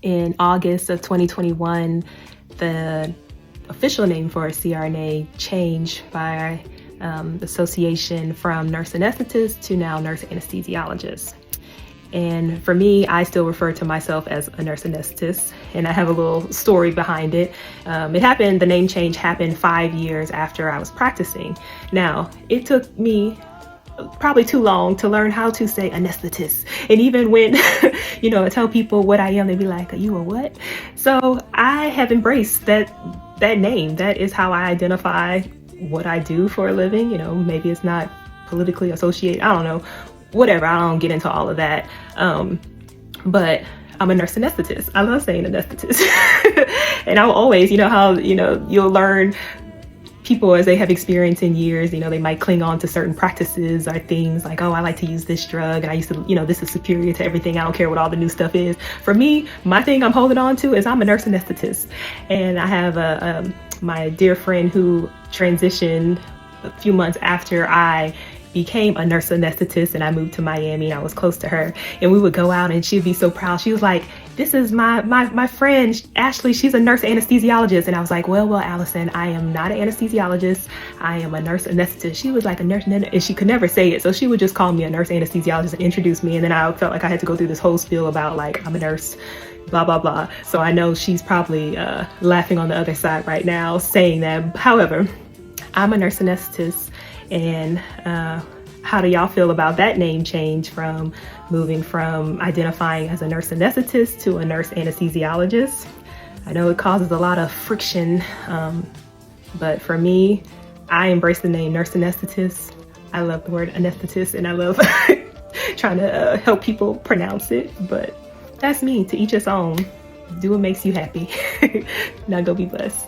In August of 2021, the official name for a CRNA changed by the association from nurse anesthetist to now nurse anesthesiologist. And for me, I still refer to myself as a nurse anesthetist, and I have a little story behind it. The name change happened 5 years after I was practicing. Now, it took me probably too long to learn how to say anesthetist. And even when, I tell people what I am, they be like, are you a what? So I have embraced that name. That is how I identify what I do for a living. Maybe it's not politically associated. I don't know. Whatever, I don't get into all of that. But I'm a nurse anesthetist. I love saying anesthetist. And I'll always, you'll learn people as they have experience in years, they might cling on to certain practices or things like, oh, I like to use this drug and I used to, this is superior to everything. I don't care what all the new stuff is. For me, my thing I'm holding on to is I'm a nurse anesthetist. And I have my dear friend who transitioned a few months after I became a nurse anesthetist and I moved to Miami, and I was close to her, and we would go out and she'd be so proud. She was like, this is my friend Ashley, she's a nurse anesthesiologist. And I was like, well, Allison, I am not an anesthesiologist. I am a nurse anesthetist. She was like, a nurse, and she could never say it. So she would just call me a nurse anesthesiologist and introduce me. And then I felt like I had to go through this whole spiel about like, I'm a nurse, blah, blah, blah. So I know she's probably laughing on the other side right now saying that. However, I'm a nurse anesthetist. And how do y'all feel about that name change from moving from identifying as a nurse anesthetist to a nurse anesthesiologist? I know it causes a lot of friction, but for me, I embrace the name nurse anesthetist. I love the word anesthetist, and I love trying to help people pronounce it, but that's me. To each his own. Do what makes you happy. Now go be blessed.